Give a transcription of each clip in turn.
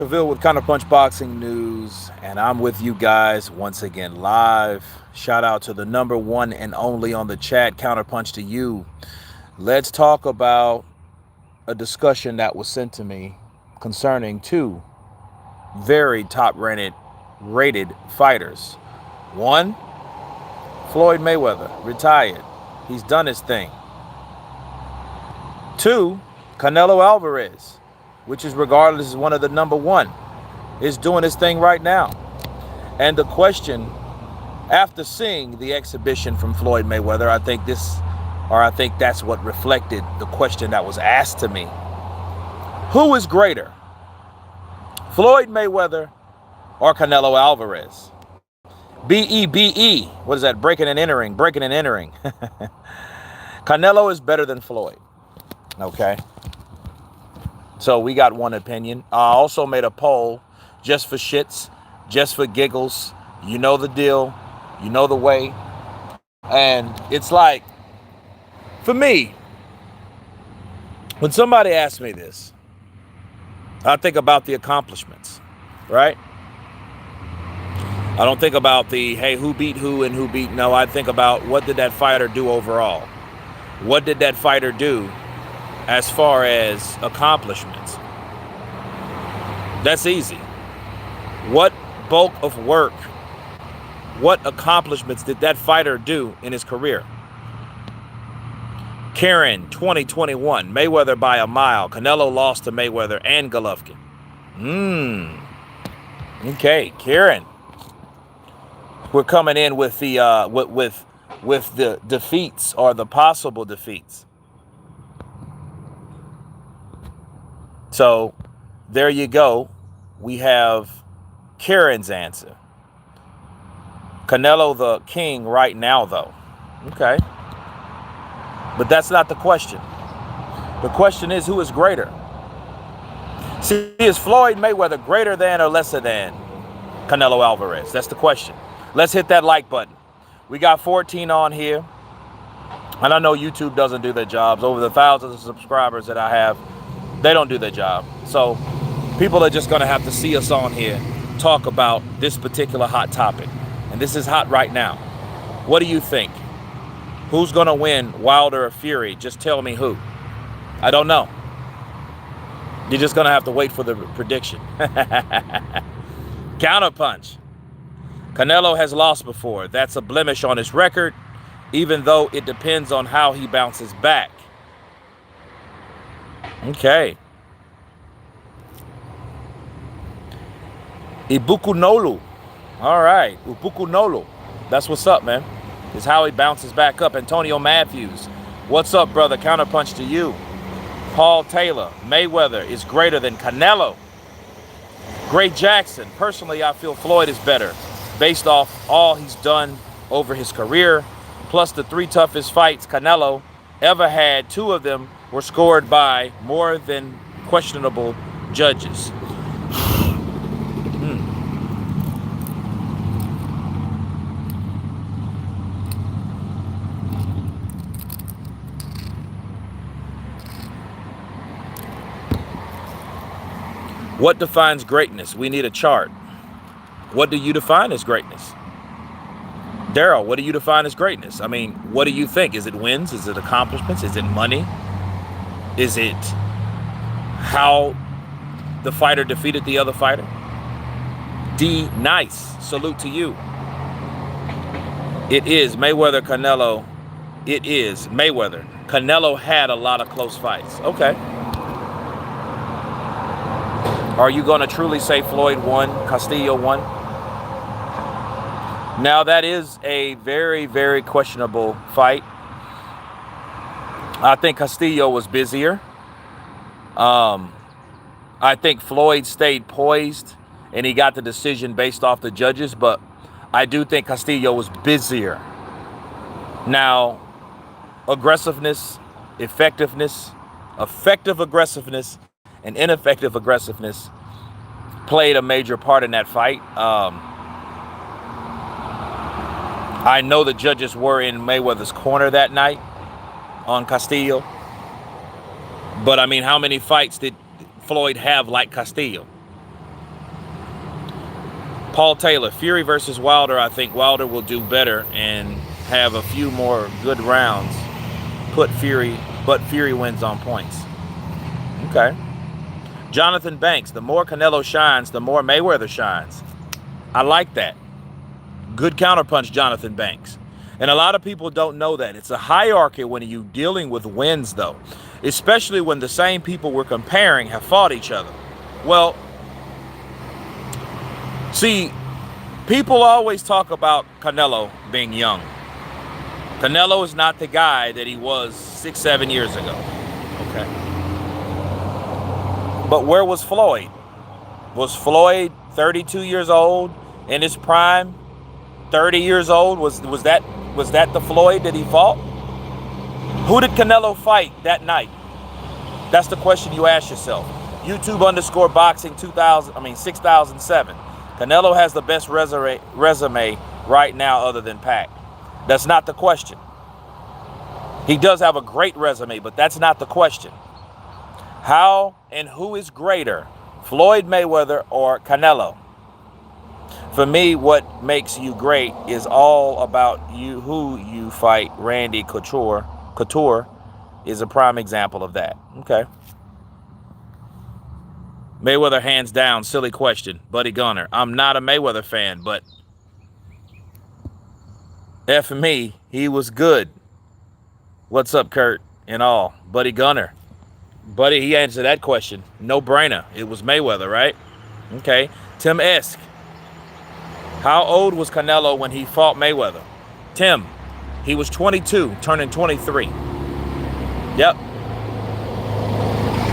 Seville with Counterpunch Boxing News, and I'm with you guys once again live. Shout out to the number one and only on the chat, Counterpunch to you. Let's talk about a discussion that was sent to me concerning two very top rated fighters. One, Floyd Mayweather, retired. He's done his thing. Two, Canelo Alvarez, which is regarded as one of the number one, is doing his thing right now. And the question, after seeing the exhibition from Floyd Mayweather, I think that's what reflected the question that was asked to me. Who is greater, Floyd Mayweather or Canelo Alvarez? B-E-B-E. What is that? Breaking and entering. Canelo is better than Floyd. Okay. So we got one opinion. I also made a poll just for shits, just for giggles. You know the deal. You know the way. And it's like, for me, when somebody asks me this, I think about the accomplishments, right? I don't think about the, hey, who beat who and who beat. No, I think about what did that fighter do overall? What did that fighter do as far as accomplishments? That's easy. What bulk of work, what accomplishments did that fighter do in his career? Karen, 2021, Mayweather by a mile. Canelo lost to Mayweather and Golovkin. Okay, Karen. We're coming in with the with the defeats or the possible defeats. So there you go. We have Karen's answer. Canelo the king right now, though. Okay. But that's not the question. The question is, who is greater? See, is Floyd Mayweather greater than or lesser than Canelo Alvarez? That's the question. Let's hit that like button. We got 14 on here. And I know YouTube doesn't do their jobs. Over the thousands of subscribers that I have, they don't do their job. So people are just going to have to see us on here talk about this particular hot topic. And this is hot right now. What do you think? Who's going to win, Wilder or Fury? Just tell me who. I don't know. You're just going to have to wait for the prediction. Counterpunch. Canelo has lost before. That's a blemish on his record, even though it depends on how he bounces back. Okay. Ibukunolu. All right. Ibukunolu. That's what's up, man. It's how he bounces back up. Antonio Matthews. What's up, brother? Counterpunch to you. Paul Taylor. Mayweather is greater than Canelo. Gray Jackson. Personally, I feel Floyd is better based off all he's done over his career. Plus the three toughest fights Canelo ever had, two of them were scored by more than questionable judges. What defines greatness? We need a chart. What do you define as greatness? Daryl, what do you define as greatness? I mean, what do you think? Is it wins? Is it accomplishments? Is it money? Is it how the fighter defeated the other fighter? D, nice. Salute to you. It is Mayweather, Canelo. It is Mayweather. Canelo had a lot of close fights. Okay. Are you going to truly say Floyd won, Castillo won? Now, that is a very, very questionable fight. I think Castillo was busier. I think Floyd stayed poised and he got the decision based off the judges, but I do think Castillo was busier. Now, aggressiveness, effective aggressiveness, and ineffective aggressiveness played a major part in that fight. I know the judges were in Mayweather's corner that night on Castillo. But I mean, how many fights did Floyd have like Castillo? Paul Taylor, Fury versus Wilder. I think Wilder will do better and have a few more good rounds. But Fury wins on points. Okay. Jonathan Banks, the more Canelo shines, the more Mayweather shines. I like that. Good counterpunch, Jonathan Banks. And a lot of people don't know that. It's a hierarchy when you're dealing with wins, though. Especially when the same people we're comparing have fought each other. Well, see, people always talk about Canelo being young. Canelo is not the guy that he was 6-7 years ago. Okay. But where was Floyd? Was Floyd 32 years old in his prime? 30 years old? Was that the Floyd that he fought? Who did Canelo fight that night? That's the question you ask yourself. YouTube_boxing 6007. Canelo has the best resume right now other than Pac. That's not the question. He does have a great resume, but that's not the question. How and who is greater, Floyd Mayweather or Canelo? For me, what makes you great is all about you, who you fight. Randy Couture is a prime example of that. Okay. Mayweather hands down, silly question. Buddy Gunner. I'm not a Mayweather fan, but F me, he was good. What's up, Kurt? And all. Buddy Gunner. Buddy, he answered that question. No brainer. It was Mayweather, right? Okay. Tim Esk. How old was Canelo when he fought Mayweather? Tim, he was 22, turning 23. Yep.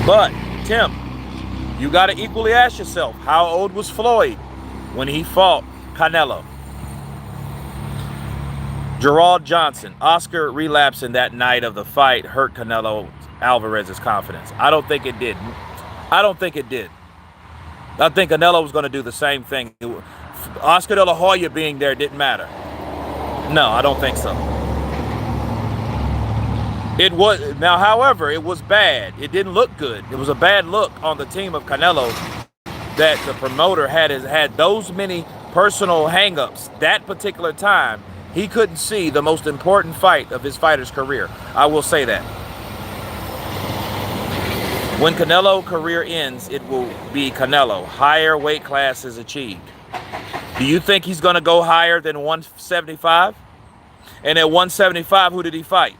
But, Tim, you got to equally ask yourself, how old was Floyd when he fought Canelo? Gerald Johnson, Oscar relapsing that night of the fight hurt Canelo Alvarez's confidence. I don't think it did. I think Canelo was going to do the same thing. Oscar De La Hoya being there didn't matter. No, I don't think so. It was, now, however, it was bad. It didn't look good. It was a bad look on the team of Canelo that the promoter had those many personal hang-ups that particular time. He couldn't see the most important fight of his fighter's career. I will say that. When Canelo's career ends, it will be Canelo. Higher weight classes achieved. Do you think he's going to go higher than 175? And at 175, who did he fight?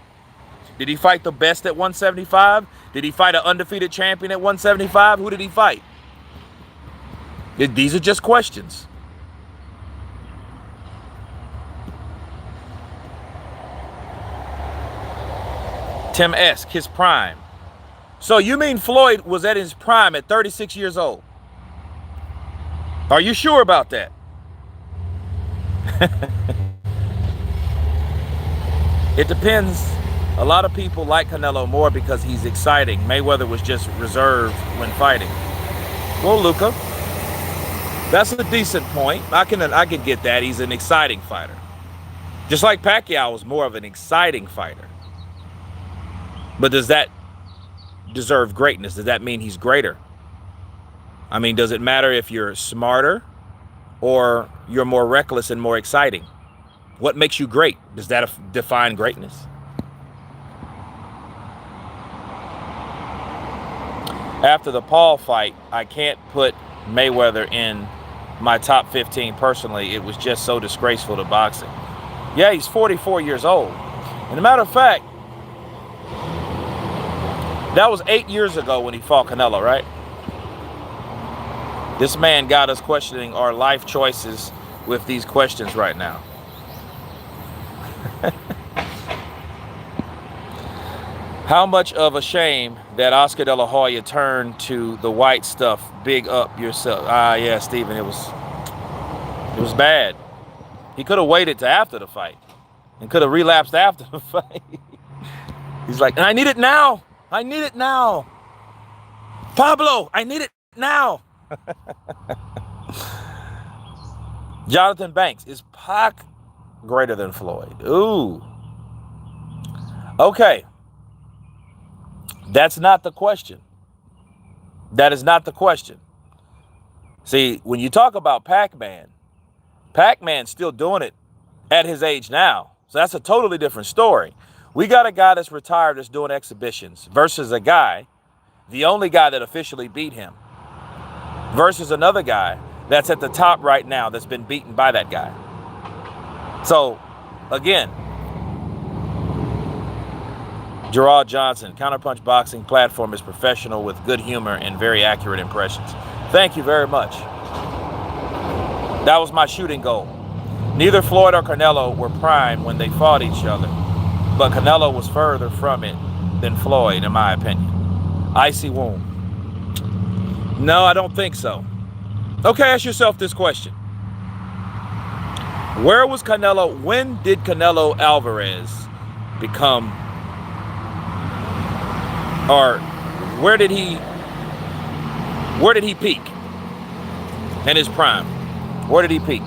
Did he fight the best at 175? Did he fight an undefeated champion at 175? Who did he fight? These are just questions. Tim Esk, his prime. So you mean Floyd was at his prime at 36 years old? Are you sure about that? It depends. A lot of people like Canelo more because he's exciting. Mayweather was just reserved when fighting. Well, Luca, that's a decent point. I can get that. He's an exciting fighter. Just like Pacquiao was more of an exciting fighter. But does that deserve greatness? Does that mean he's greater? I mean, does it matter if you're smarter or you're more reckless and more exciting? What makes you great? Does that define greatness? After the Paul fight, I can't put Mayweather in my top 15 personally. It was just so disgraceful to boxing. Yeah, he's 44 years old. And a matter of fact, that was 8 years ago when he fought Canelo, right? This man got us questioning our life choices with these questions right now. How much of a shame that Oscar De La Hoya turned to the white stuff. Big up yourself. Yeah, Steven, it was bad. He could have waited to after the fight and could have relapsed after the fight. He's like, I need it now. I need it now. Pablo, I need it now. Jonathan Banks, is Pac greater than Floyd? Ooh. Okay. That's not the question. That is not the question. See, when you talk about Pac-Man, Pac-Man's still doing it at his age now. So that's a totally different story. We got a guy that's retired that's doing exhibitions versus a guy, the only guy that officially beat him, versus another guy that's at the top right now that's been beaten by that guy. So, again, Gerard Johnson, Counterpunch Boxing platform is professional with good humor and very accurate impressions. Thank you very much. That was my shooting goal. Neither Floyd or Canelo were prime when they fought each other, but Canelo was further from it than Floyd, in my opinion. Icy wound. No, I don't think so. Okay, ask yourself this question. Where was Canelo? When did Canelo Alvarez become, or where did he peak in his prime? Where did he peak?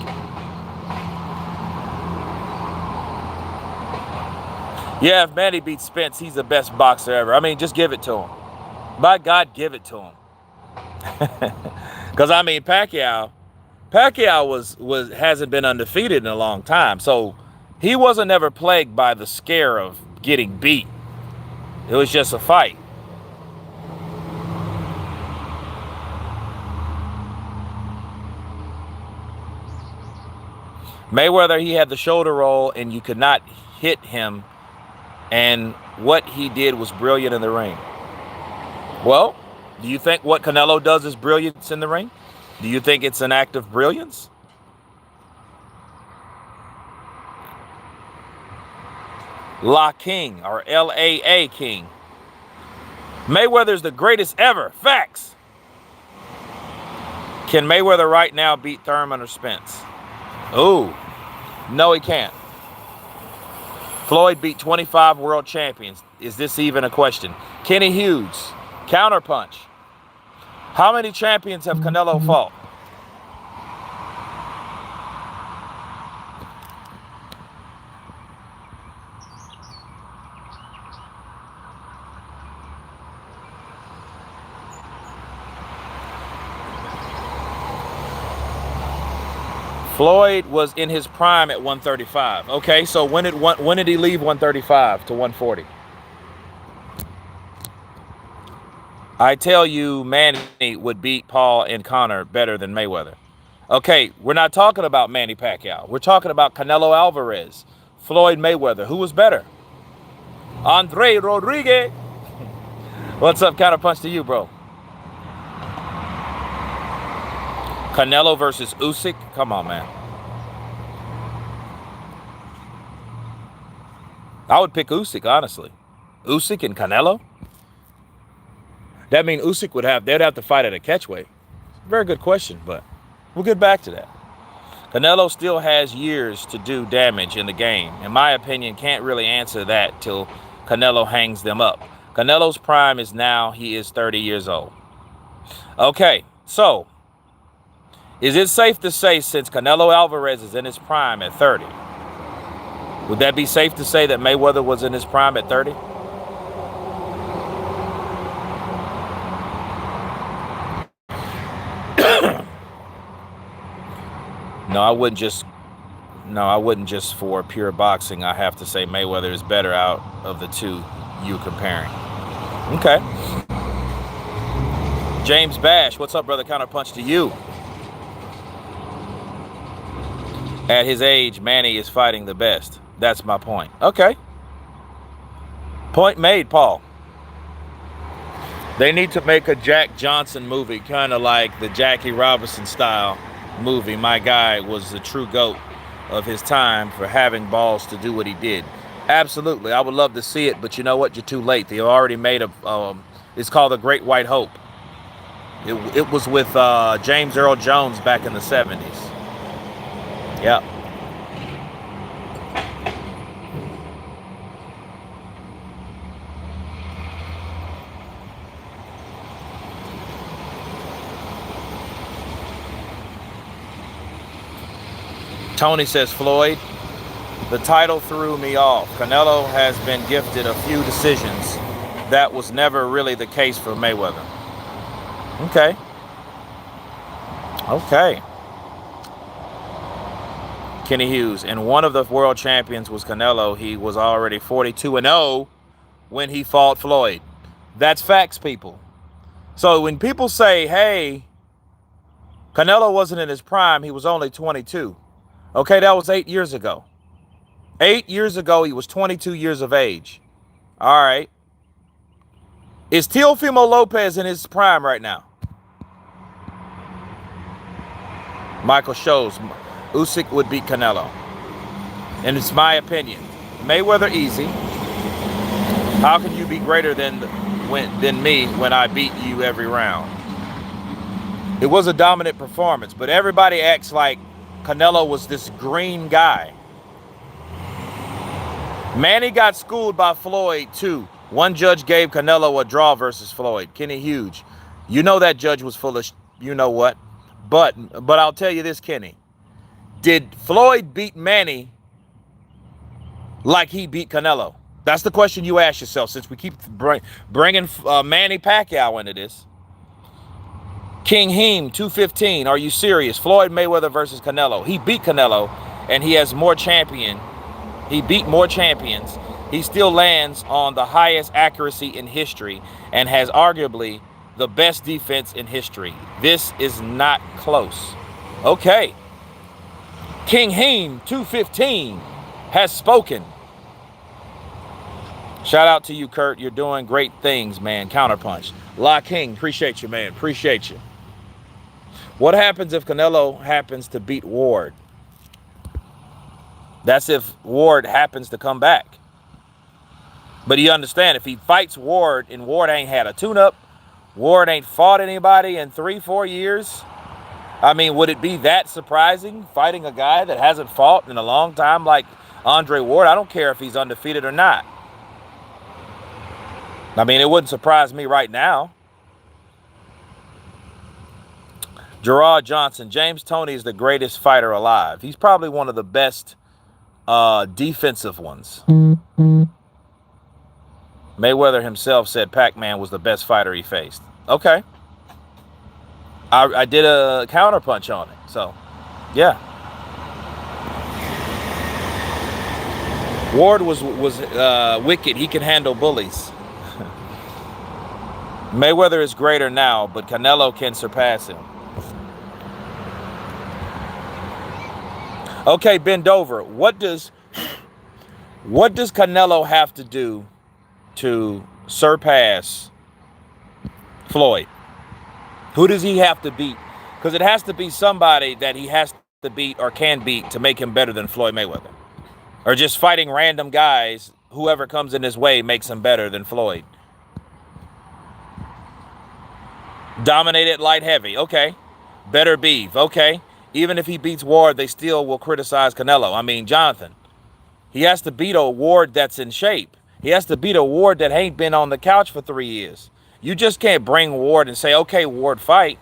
Yeah, if Manny beats Spence, he's the best boxer ever. I mean, just give it to him. By God, give it to him. Because, I mean, Pacquiao hasn't been undefeated in a long time. So he wasn't ever plagued by the scare of getting beat. It was just a fight. Mayweather, he had the shoulder roll and you could not hit him. And what he did was brilliant in the ring. Well, do you think what Canelo does is brilliance in the ring? Do you think it's an act of brilliance? La King, or L-A-A King. Mayweather's the greatest ever. Facts. Can Mayweather right now beat Thurman or Spence? Ooh, no, he can't. Floyd beat 25 world champions. Is this even a question? Kenny Hughes, Counterpunch. How many champions have Canelo fought? Floyd was in his prime at 135. Okay, so when did he leave 135 to 140? I tell you, Manny would beat Paul and Conor better than Mayweather. Okay, we're not talking about Manny Pacquiao. We're talking about Canelo Alvarez, Floyd Mayweather. Who was better? Andre Rodriguez. What's up, Counterpunch to you, bro? Canelo versus Usyk? Come on, man. I would pick Usyk, honestly. Usyk and Canelo? That means Usyk they'd have to fight at a catchweight. Very good question, but we'll get back to that. Canelo still has years to do damage in the game. In my opinion, can't really answer that till Canelo hangs them up. Canelo's prime is now, he is 30 years old. Okay, so is it safe to say, since Canelo Alvarez is in his prime at 30, would that be safe to say that Mayweather was in his prime at 30? No, I wouldn't just for pure boxing. I have to say Mayweather is better out of the two you comparing. Okay. James Bash, what's up, brother? Counterpunch to you. At his age, Manny is fighting the best. That's my point. Okay. Point made, Paul. They need to make a Jack Johnson movie, kind of like the Jackie Robinson style movie. My guy was the true GOAT of his time for having balls to do what he did. Absolutely. I would love to see it, but you know what? You're too late. They already made it's called The Great White Hope. It was with James Earl Jones back in the 70s. Yep. Tony says, Floyd, the title threw me off. Canelo has been gifted a few decisions. That was never really the case for Mayweather. Okay. Okay. Kenny Hughes. And one of the world champions was Canelo. He was already 42-0 when he fought Floyd. That's facts, people. So when people say, hey, Canelo wasn't in his prime, he was only 22. Okay, that was 8 years ago. 8 years ago, he was 22 years of age. All right. Is Teofimo Lopez in his prime right now? Michael shows Usyk would beat Canelo. And it's my opinion. Mayweather easy. How can you be greater than me when I beat you every round? It was a dominant performance, but everybody acts like Canelo was this green guy. Manny got schooled by Floyd too. One judge gave Canelo a draw versus Floyd. Kenny Hughes. You know that judge was full of you know what. But I'll tell you this, Kenny. Did Floyd beat Manny like he beat Canelo? That's the question you ask yourself, since we keep bringing Manny Pacquiao into this. King Heem, 215. Are you serious? Floyd Mayweather versus Canelo. He beat Canelo, and he has more champion. He beat more champions. He still lands on the highest accuracy in history and has arguably the best defense in history. This is not close. Okay. King Heem, 215, has spoken. Shout out to you, Kurt. You're doing great things, man. Counterpunch. La King, appreciate you, man. Appreciate you. What happens if Canelo happens to beat Ward? That's if Ward happens to come back. But you understand, if he fights Ward and Ward ain't had a tune-up, Ward ain't fought anybody in 3-4 years, I mean, would it be that surprising fighting a guy that hasn't fought in a long time like Andre Ward? I don't care if he's undefeated or not. I mean, it wouldn't surprise me right now. Gerard Johnson. James Toney is the greatest fighter alive. He's probably one of the best defensive ones. Mayweather himself said Pac-Man was the best fighter he faced. Okay. I did a counterpunch on it. So, yeah. Ward was wicked. He can handle bullies. Mayweather is greater now, but Canelo can surpass him. Okay, bend over. What does Canelo have to do to surpass Floyd? Who does he have to beat? Because it has to be somebody that he has to beat or can beat to make him better than Floyd Mayweather. Or just fighting random guys, whoever comes in his way makes him better than Floyd. Dominated light heavy. Okay. Better beef. Okay. Even if he beats Ward, they still will criticize Canelo. I mean, Jonathan, he has to beat a Ward that's in shape. He has to beat a Ward that ain't been on the couch for 3 years. You just can't bring Ward and say, okay, Ward, fight.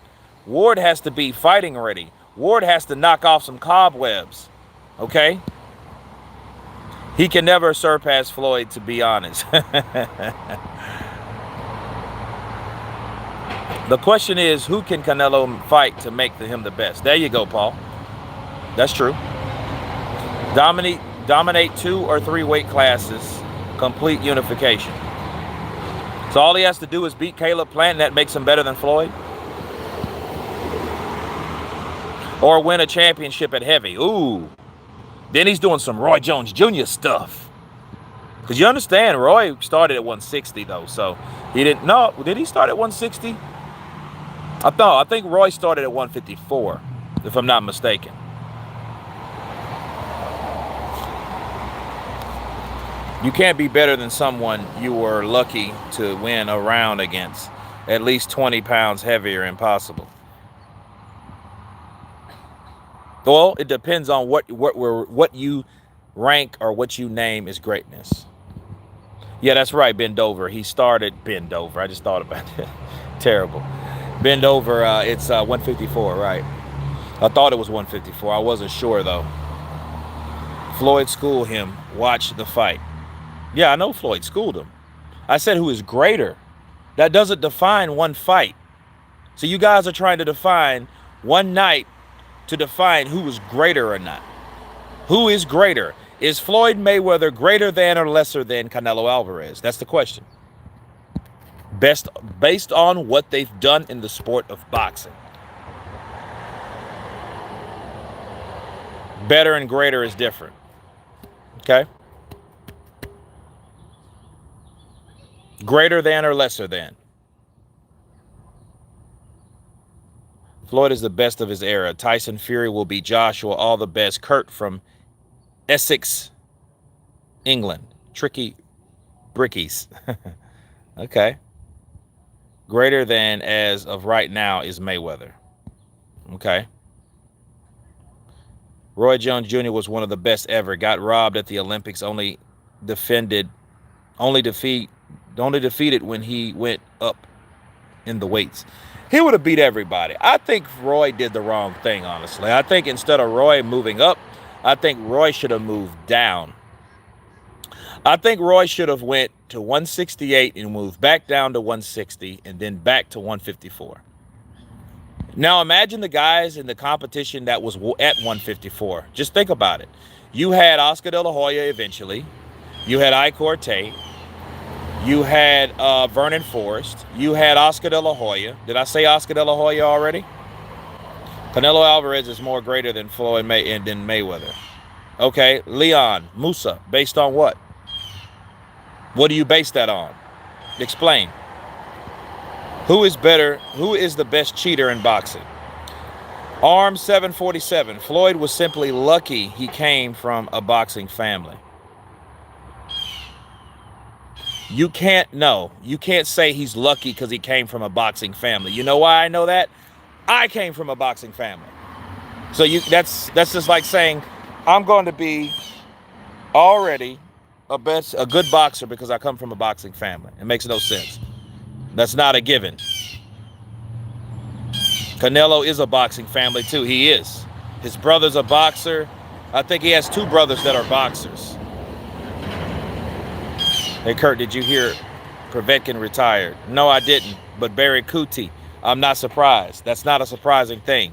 Ward has to be fighting ready. Ward has to knock off some cobwebs. Okay? He can never surpass Floyd, to be honest. The question is, who can Canelo fight to make him the best? There you go, Paul. That's true. Dominate 2 or 3 weight classes. Complete unification. So all he has to do is beat Caleb Plant, and that makes him better than Floyd? Or win a championship at heavy. Ooh. Then he's doing some Roy Jones Jr. stuff. Because you understand, Roy started at 160, though. So he didn't... No, did he start at 160? I think Roy started at 154, if I'm not mistaken. You can't be better than someone you were lucky to win a round against. At least 20 pounds heavier, impossible. Well, it depends on what you rank or what you name as greatness. Yeah, that's right, bend over. He started bend over. I just thought about it. Terrible. Bend over, it's 154, right? I thought it was 154. I wasn't sure, though. Floyd schooled him. Watch the fight. Yeah, I know Floyd schooled him. I said who is greater. That doesn't define one fight. So you guys are trying to define one night to define who was greater or not. Who is greater? Is Floyd Mayweather greater than or lesser than Canelo Alvarez? That's the question. Based on what they've done in the sport of boxing. Better and greater is different. Okay? Greater than or lesser than? Floyd is the best of his era. Tyson Fury will beat Joshua. All the best. Kurt from Essex, England. Tricky Brickies. Okay. Greater than as of right now is Mayweather. Okay. Roy Jones Jr. was one of the best ever. Got robbed at the Olympics. Only defeated when he went up in the weights. He would have beat everybody. I think Roy did the wrong thing, honestly. I think instead of Roy moving up, I think Roy should have moved down. I think Roy should have went to 168 and moved back down to 160 and then back to 154. Now imagine the guys in the competition that was at 154. Just think about it. You had Oscar De La Hoya eventually. You had Icor Tate. You had Vernon Forrest. You had Oscar De La Hoya. Did I say Oscar De La Hoya already? Canelo Alvarez is more greater than Floyd and than Mayweather. Okay, Leon Musa, based on what? What do you base that on? Explain. Who is better? Who is the best cheater in boxing? Arms 747. Floyd was simply lucky he came from a boxing family. You can't say he's lucky because he came from a boxing family. You know why I know that? I came from a boxing family. So that's just like saying I'm going to be already a good boxer because I come from a boxing family. It makes no sense. That's not a given. Canelo is a boxing family too. He is. His brother's a boxer. I think he has 2 brothers that are boxers. Hey, Kurt, did you hear Povetkin retired? No, I didn't. But Barry Kuti, I'm not surprised. That's not a surprising thing.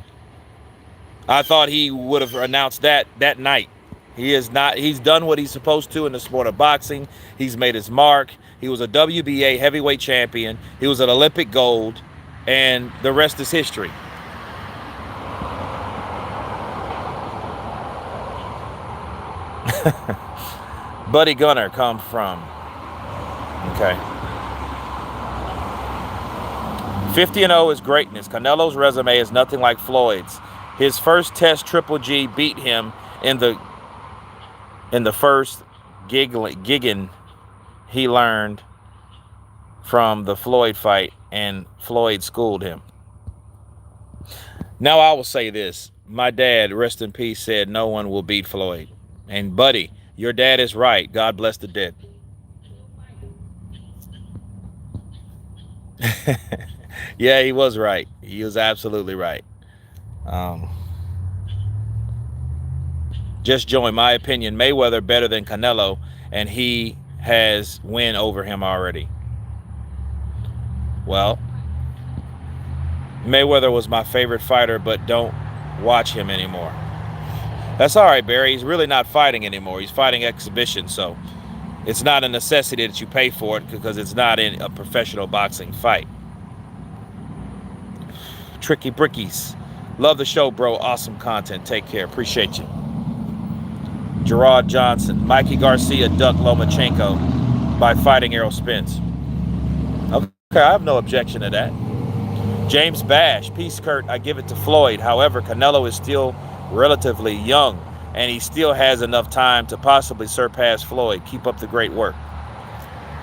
I thought he would have announced that night. He is not. He's done what he's supposed to in the sport of boxing. He's made his mark. He was a WBA heavyweight champion. He was an Olympic gold. And the rest is history. Buddy Gunner come from. Okay. 50-0 is greatness. Canelo's resume is nothing like Floyd's. His first test, Triple G beat him in the first gigging he learned from the Floyd fight, and Floyd schooled him. Now I will say this. My dad, rest in peace, said no one will beat Floyd. And buddy, your dad is right. God bless the dead. Yeah, he was right. He was absolutely right. Just join my opinion. Mayweather better than Canelo, and he has win over him already. Well, Mayweather was my favorite fighter, but don't watch him anymore. That's all right, Barry. He's really not fighting anymore. He's fighting exhibition, so it's not a necessity that you pay for it because it's not in a professional boxing fight. Tricky Brickies. Love the show, bro. Awesome content. Take care. Appreciate you. Gerard Johnson. Mikey Garcia ducked Lomachenko by fighting Errol Spence. Okay, I have no objection to that. James Bash. Peace, Kurt. I give it to Floyd. However, Canelo is still relatively young, and he still has enough time to possibly surpass Floyd. Keep up the great work.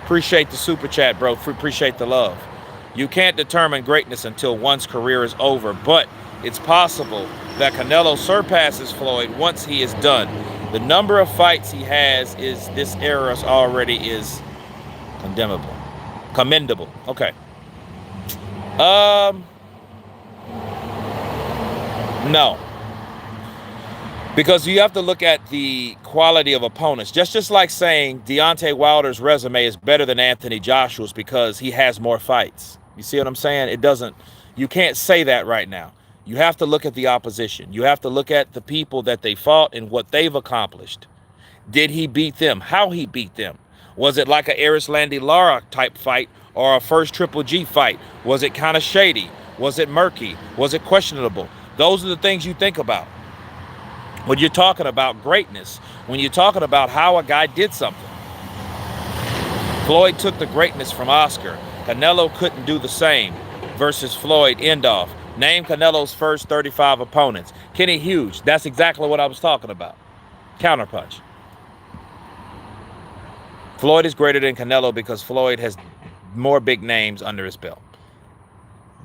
Appreciate the super chat, bro. Appreciate the love. You can't determine greatness until one's career is over, but it's possible that Canelo surpasses Floyd once he is done. The number of fights he has is this era already is commendable. Okay. No. Because you have to look at the quality of opponents. Just like saying Deontay Wilder's resume is better than Anthony Joshua's because he has more fights. You see what I'm saying? You can't say that right now. You have to look at the opposition. You have to look at the people that they fought and what they've accomplished. Did he beat them? How he beat them? Was it like a Erislandy Lara type fight or a first Triple G fight? Was it kind of shady? Was it murky? Was it questionable? Those are the things you think about when you're talking about greatness, when you're talking about how a guy did something. Floyd took the greatness from Oscar. Canelo couldn't do the same versus Floyd. End off. Name Canelo's first 35 opponents. Kenny Hughes. That's exactly what I was talking about. Counterpunch. Floyd is greater than Canelo because Floyd has more big names under his belt.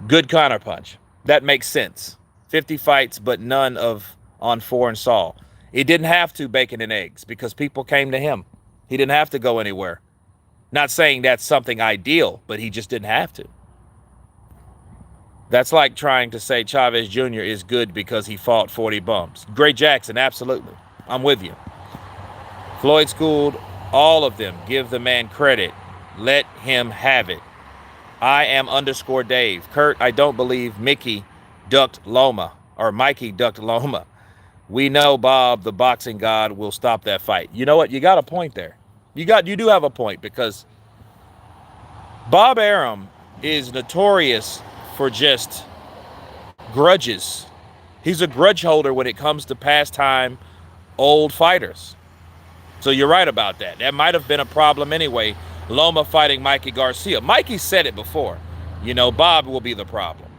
Good counterpunch. That makes sense. 50 fights, but none of on foreign soil. He didn't have to bacon and eggs because people came to him. He didn't have to go anywhere. Not saying that's something ideal, but he just didn't have to. That's like trying to say Chavez Jr. is good because he fought 40 bums. Gray Jackson, absolutely. I'm with you. Floyd schooled all of them. Give the man credit. Let him have it. I am _ Dave. Kurt, I don't believe Mickey ducked Loma or Mikey ducked Loma. We know Bob, the boxing god, will stop that fight. You know what? You got a point there. You do have a point because Bob Arum is notorious for just grudges. He's a grudge holder when it comes to pastime old fighters. So you're right about that. That might have been a problem anyway. Loma fighting Mikey Garcia. Mikey said it before. You know, Bob will be the problem.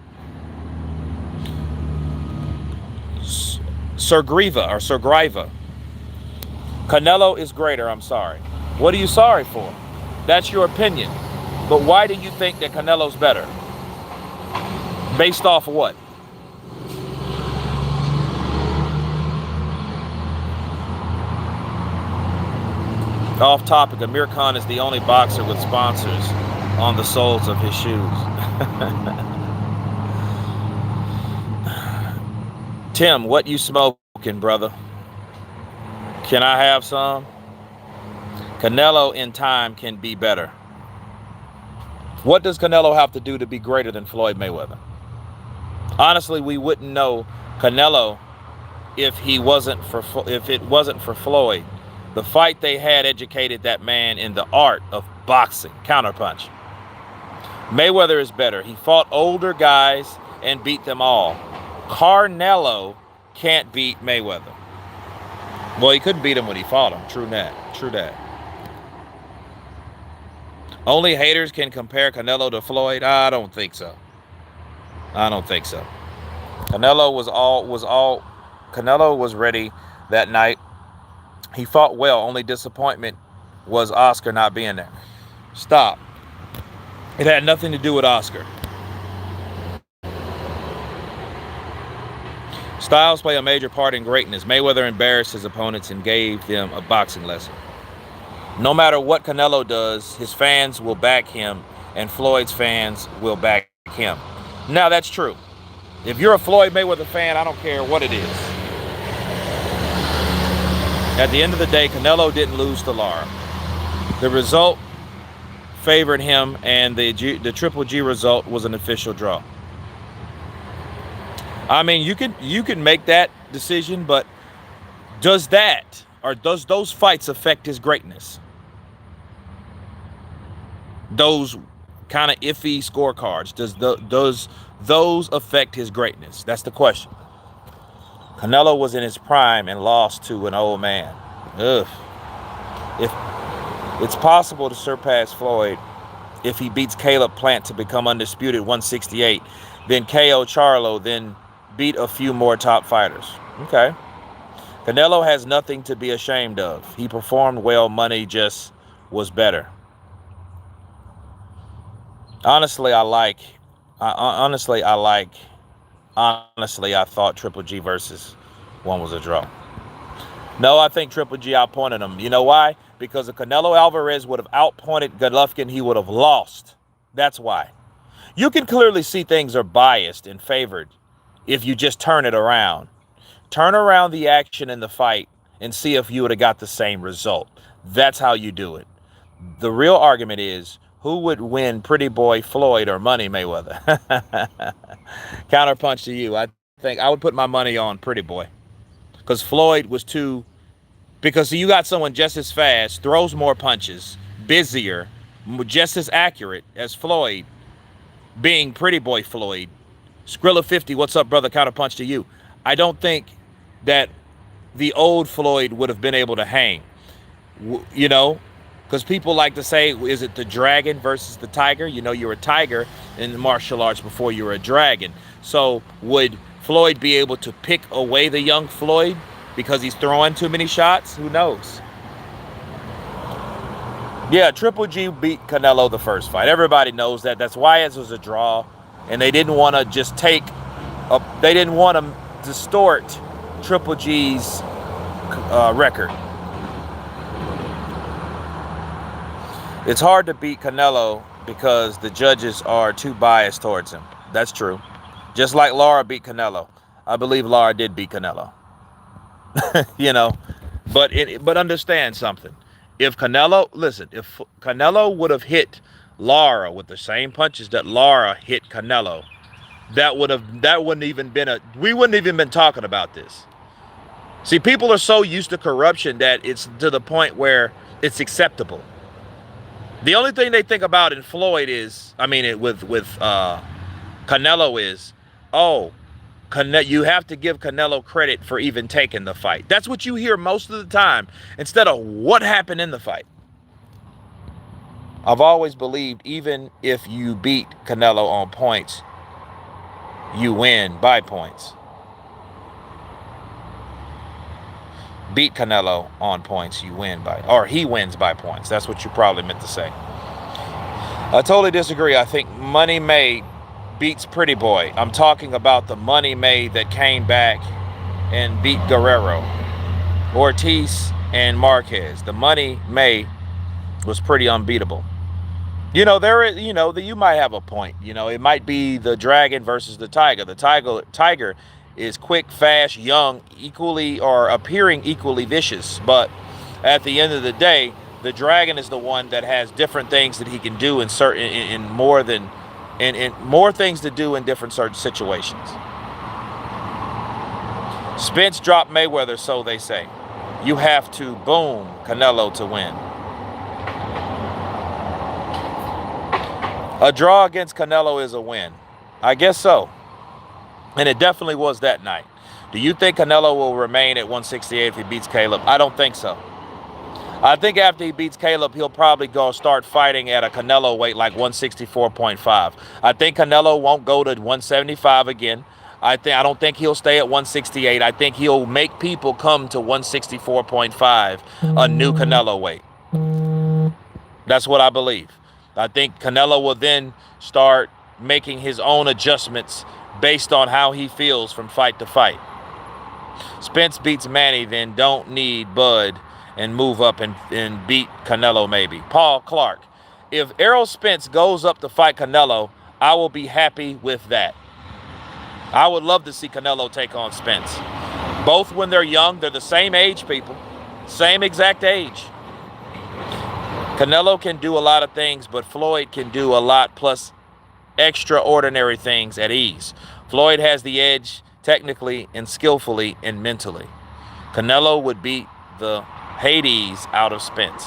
Sir Griva. Canelo is greater, I'm sorry. What are you sorry for? That's your opinion. But why do you think that Canelo's better? Based off of what? Off topic, Amir Khan is the only boxer with sponsors on the soles of his shoes. Tim, what you smoking, brother? Can I have some? Canelo in time can be better. What does Canelo have to do to be greater than Floyd Mayweather? Honestly, we wouldn't know Canelo if it wasn't for Floyd. The fight they had educated that man in the art of boxing. Counterpunch. Mayweather is better. He fought older guys and beat them all. Canelo can't beat Mayweather. Well, he couldn't beat him when he fought him. True that. Only haters can compare Canelo to Floyd. I don't think so. Canelo was ready that night. He fought well. Only disappointment was Oscar not being there. Stop. It had nothing to do with Oscar. Styles play a major part in greatness. Mayweather embarrassed his opponents and gave them a boxing lesson. No matter what Canelo does, his fans will back him, and Floyd's fans will back him. Now, that's true. If you're a Floyd Mayweather fan, I don't care what it is. At the end of the day, Canelo didn't lose to Lara. The result favored him, and the Triple G result was an official draw. I mean, you can make that decision, but does those fights affect his greatness? Those kind of iffy scorecards, does those affect his greatness? That's the question. Canelo was in his prime and lost to an old man. Ugh. If it's possible to surpass Floyd if he beats Caleb Plant to become undisputed 168, then KO Charlo, then beat a few more top fighters. Okay. Canelo has nothing to be ashamed of. He performed well. Money just was better. Honestly, I thought Triple G versus one was a draw. No, I think Triple G outpointed him. You know why? Because if Canelo Alvarez would have outpointed Golovkin, he would have lost. That's why. You can clearly see things are biased and favored if you just turn it around. Turn around the action in the fight and see if you would have got the same result. That's how you do it. The real argument is, who would win, Pretty Boy Floyd or Money Mayweather? Counterpunch to you. I think I would put my money on Pretty Boy because Floyd was too. Because you got someone just as fast, throws more punches, busier, just as accurate as Floyd, being Pretty Boy Floyd. Skrilla 50, what's up, brother? Counterpunch to you. I don't think that the old Floyd would have been able to hang, you know, because people like to say, is it the dragon versus the tiger? You know, you're a tiger in martial arts before you're a dragon. So would Floyd be able to pick away the young Floyd because he's throwing too many shots? Who knows? Yeah, Triple G beat Canelo the first fight. Everybody knows that. That's why it was a draw. And they didn't want to just they didn't want to distort Triple G's record. It's hard to beat Canelo because the judges are too biased towards him. That's true. Just like Lara beat Canelo. I believe Lara did beat Canelo. You know, but understand something. If Canelo would have hit Lara with the same punches that Lara hit Canelo, we wouldn't even been talking about this. See, people are so used to corruption that it's to the point where it's acceptable. The only thing they think about in Floyd is, with Canelo is, you have to give Canelo credit for even taking the fight. That's what you hear most of the time, instead of what happened in the fight. I've always believed even if you beat Canelo on points, you win by points. Beat Canelo on points, you win or he wins by points. That's what you probably meant to say. I totally disagree. I think Money Made beats Pretty Boy. I'm talking about the Money Made that came back and beat Guerrero, Ortiz, and Marquez. The Money Made was pretty unbeatable. You might have a point. It might be the dragon versus the tiger. The tiger is quick, fast, young, equally or appearing equally vicious. But at the end of the day, the dragon is the one that has different things that he can do in more things to do in different certain situations. Spence dropped Mayweather, so they say. You have to boom Canelo to win. A draw against Canelo is a win. I guess so. And it definitely was that night. Do you think Canelo will remain at 168 if he beats Caleb? I don't think so. I think after he beats Caleb, he'll probably go start fighting at a Canelo weight like 164.5. I think Canelo won't go to 175 again. I don't think he'll stay at 168. I think he'll make people come to 164.5, a new Canelo weight. That's what I believe. I think Canelo will then start making his own adjustments based on how he feels from fight to fight. Spence beats Manny, then don't need Bud and move up and beat Canelo maybe. Paul Clark, if Errol Spence goes up to fight Canelo, I will be happy with that. I would love to see Canelo take on Spence. Both when they're young, they're the same age, people. Same exact age. Canelo can do a lot of things, but Floyd can do a lot plus extraordinary things at ease. Floyd has the edge technically and skillfully and mentally. Canelo would beat the Hades out of Spence.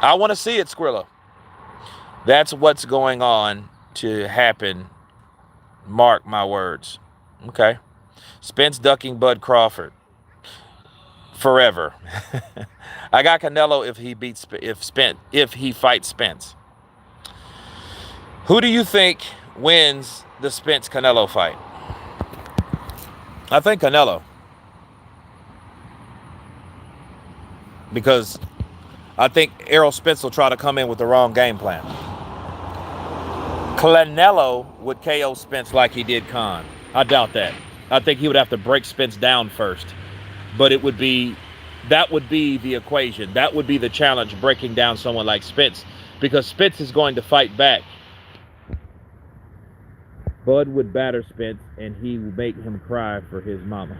I want to see it, Skrilla. That's what's going on to happen. Mark my words. Okay. Spence ducking Bud Crawford. Forever. I got Canelo if he fights Spence. Who do you think wins the Spence-Canelo fight? I think Canelo. Because I think Errol Spence will try to come in with the wrong game plan. Canelo would KO Spence like he did Khan. I doubt that. I think he would have to break Spence down first. But that would be the equation. That would be the challenge, breaking down someone like Spence. Because Spence is going to fight back. Bud would batter Spence, and he would make him cry for his mama.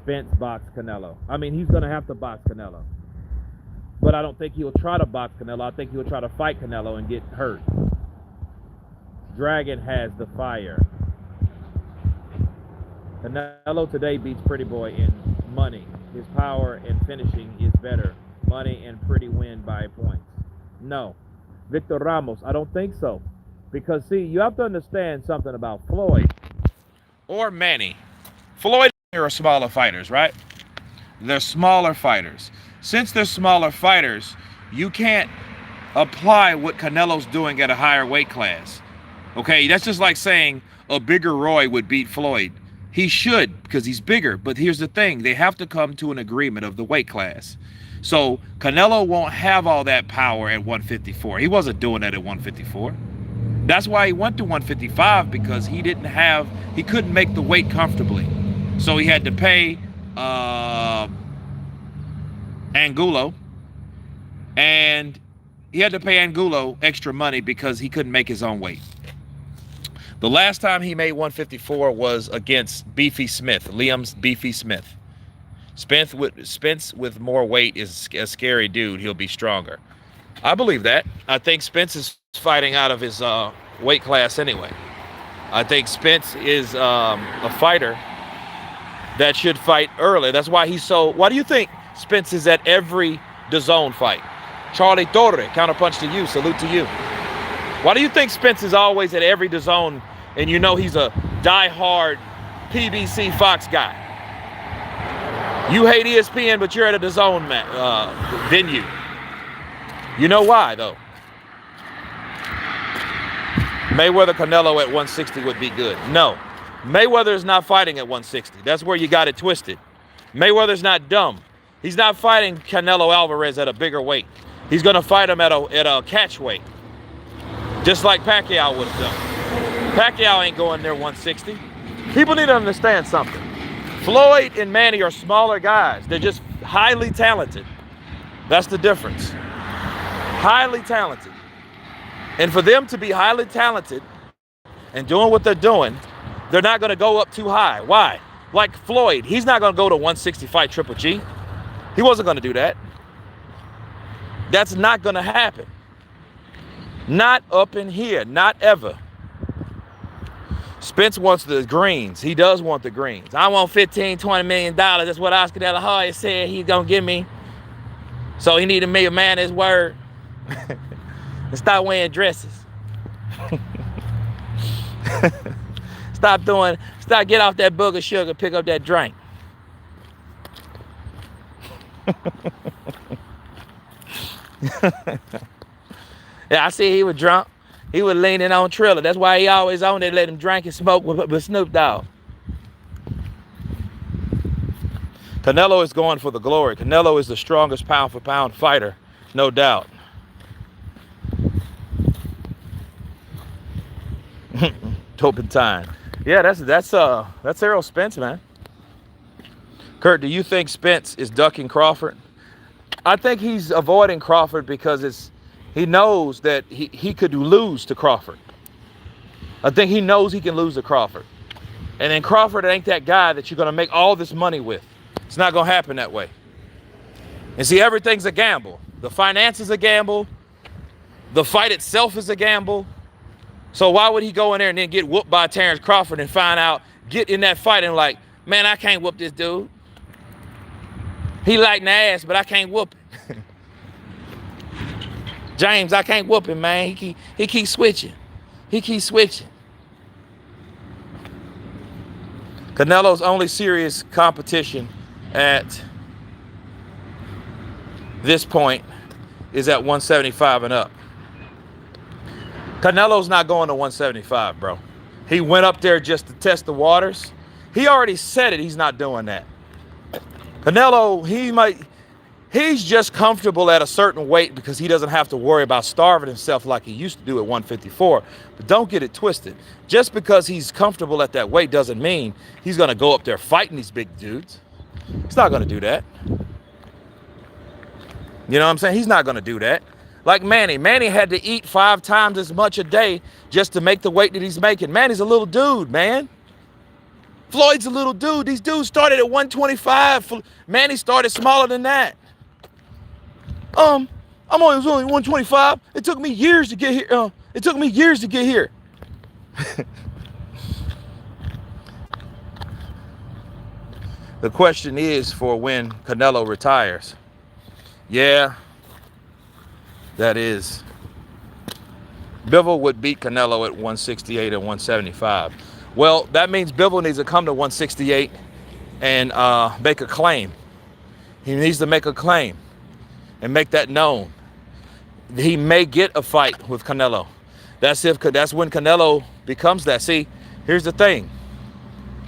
Spence box Canelo. He's going to have to box Canelo. But I don't think he'll try to box Canelo. I think he'll try to fight Canelo and get hurt. Dragon has the fire. Canelo today beats Pretty Boy in money. His power and finishing is better. Money and Pretty win by points. No. Victor Ramos, I don't think so. Because, see, you have to understand something about Floyd or Manny. Floyd are smaller fighters, right? They're smaller fighters. Since they're smaller fighters, you can't apply what Canelo's doing at a higher weight class. Okay, that's just like saying a bigger Roy would beat Floyd. He should, because he's bigger. But here's the thing. They have to come to an agreement of the weight class. So Canelo won't have all that power at 154. He wasn't doing that at 154. That's why he went to 155, because he couldn't make the weight comfortably. So he had to pay Angulo, and he had to pay Angulo extra money because he couldn't make his own weight. The last time he made 154 was against Beefy Smith, Liam's Beefy Smith. Spence with more weight is a scary dude. He'll be stronger. I believe that. I think Spence is fighting out of his weight class anyway. I think Spence is a fighter that should fight early. That's why he's so... Why do you think Spence is at every DAZN fight? Charlie Torre, counterpunch to you, salute to you. Why do you think Spence is always at every DAZN, and you know he's a die-hard PBC Fox guy? You hate ESPN, but you're at a DAZN venue. You know why, though? Mayweather Canelo at 160 would be good. No. Mayweather is not fighting at 160. That's where you got it twisted. Mayweather's not dumb. He's not fighting Canelo Alvarez at a bigger weight. He's going to fight him at a catch weight. Just like Pacquiao would have done. Pacquiao ain't going there 160. People need to understand something. Floyd and Manny are smaller guys. They're just highly talented. That's the difference. Highly talented. And for them to be highly talented and doing what they're doing, they're not going to go up too high. Why? Like Floyd, he's not going to go to 160 fight Triple G. He wasn't going to do that. That's not going to happen. Not up in here. Not ever. Spence wants the greens. He does want the greens. I want $15-20 million. That's what Oscar De La Hoya said he's going to give me. So he need to make a man his word. And stop wearing dresses. Stop get off that booger sugar, pick up that drink. Yeah, I see he was drunk. He was leaning on Triller. That's why he always on there, let him drink and smoke with Snoop Dogg. Canelo is going for the glory. Canelo is the strongest pound for pound fighter, no doubt. Open time. Yeah, that's Errol Spence, man. Kurt, do you think Spence is ducking Crawford? I think he's avoiding Crawford because he knows that he could lose to Crawford. I think he knows he can lose to Crawford. And then Crawford ain't that guy that you're going to make all this money with. It's not going to happen that way. And see, everything's a gamble. The finance is a gamble. The fight itself is a gamble. So why would he go in there and then get whooped by Terrence Crawford and get in that fight and like, man, I can't whoop this dude. He like the ass, but I can't whoop him. James, I can't whoop him, man. He keeps switching. He keeps switching. Canelo's only serious competition at this point is at 175 and up. Canelo's not going to 175, bro. He went up there just to test the waters. He already said it. He's not doing that. Canelo, he's just comfortable at a certain weight because he doesn't have to worry about starving himself like he used to do at 154. But don't get it twisted. Just because he's comfortable at that weight doesn't mean he's going to go up there fighting these big dudes. He's not going to do that. You know what I'm saying? He's not going to do that. Like Manny. Manny had to eat 5 times as much a day just to make the weight that he's making. Manny's a little dude, man. Floyd's a little dude. These dudes started at 125. Manny started smaller than that. I'm only 125. It took me years to get here. It took me years to get here. The question is for when Canelo retires. Yeah, that is. Bivol would beat Canelo at 168 and 175. Well, that means Bivol needs to come to 168 and make a claim. He needs to make a claim and make that known. He may get a fight with Canelo. That's when Canelo becomes that. See, here's the thing.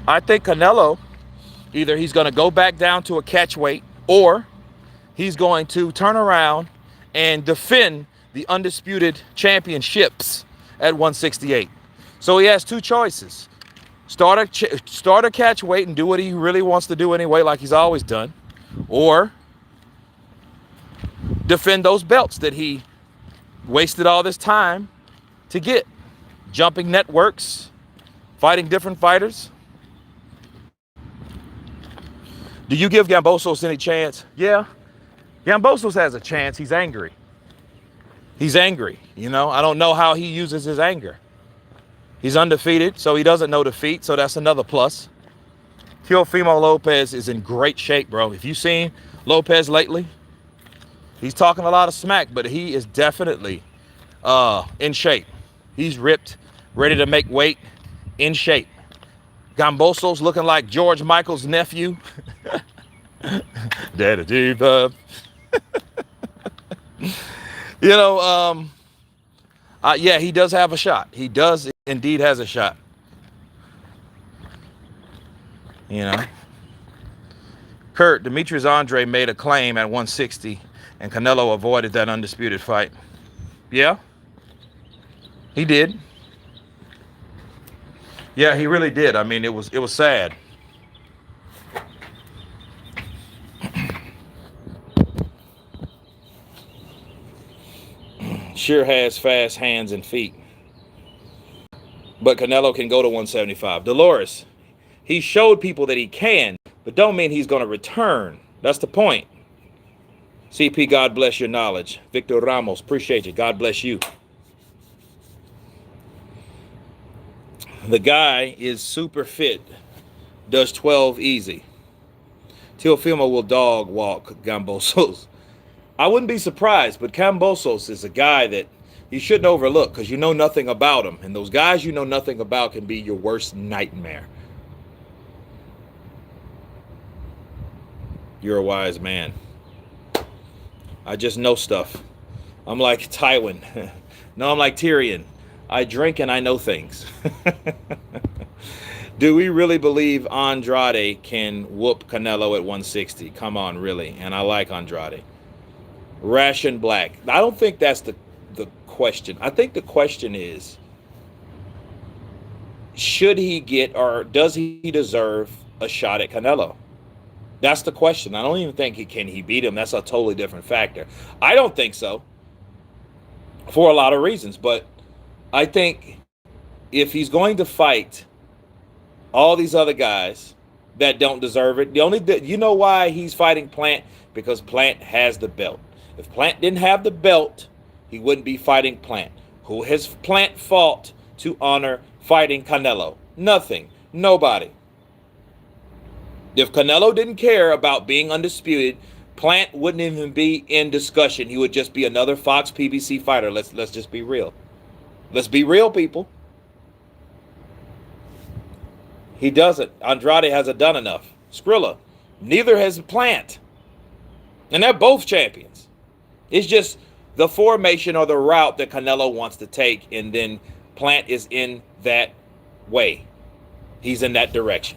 I think Canelo, either he's going to go back down to a catch weight, or he's going to turn around and defend the undisputed championships at 168. So he has two choices. Start a catch weight and do what he really wants to do anyway, like he's always done, or defend those belts that he wasted all this time to get. Jumping networks, fighting different fighters. Do you give Gambosos any chance? Yeah. Gambosos has a chance. He's angry. He's angry. You know, I don't know how he uses his anger. He's undefeated, so he doesn't know defeat, so that's another plus. Teofimo Lopez is in great shape, bro. If you've seen Lopez lately, he's talking a lot of smack, but he is definitely in shape. He's ripped, ready to make weight, in shape. Gambosos looking like George Michael's nephew. Daddy diva. You know, yeah, he does have a shot. He does indeed has a shot. You know, Kurt, Demetrius Andre made a claim at 160 and Canelo avoided that undisputed fight. Yeah, he did. Yeah, he really did. I mean, it was sad. Sure has fast hands and feet. But Canelo can go to 175. Dolores, he showed people that he can, but don't mean he's going to return. That's the point. CP, God bless your knowledge. Victor Ramos, appreciate you. God bless you. The guy is super fit, does 12 easy. Teofimo will dog walk Gambosos. I wouldn't be surprised, but Gambosos is a guy that you shouldn't overlook because you know nothing about him. And those guys you know nothing about can be your worst nightmare. You're a wise man. I just know stuff. I'm like Tywin. No, I'm like Tyrion. I drink and I know things. Do we really believe Andrade can whoop Canelo at 160? Come on, really. And I like Andrade. Ration Black. I don't think that's the question. I think the question is, should he get, or does he deserve a shot at Canelo? That's the question. I don't even think can he beat him. That's a totally different factor. I don't think so, for a lot of reasons. But I think if he's going to fight all these other guys that don't deserve it, you know why he's fighting Plant? Because Plant has the belt. If Plant didn't have the belt, he wouldn't be fighting Plant. Who has Plant fought to honor fighting Canelo? Nothing. Nobody. If Canelo didn't care about being undisputed, Plant wouldn't even be in discussion. He would just be another Fox PBC fighter. Let's just be real. Let's be real, people. He doesn't. Andrade hasn't done enough. Skrilla. Neither has Plant. And they're both champions. It's just the formation or the route that Canelo wants to take, and then Plant is in that way. He's in that direction.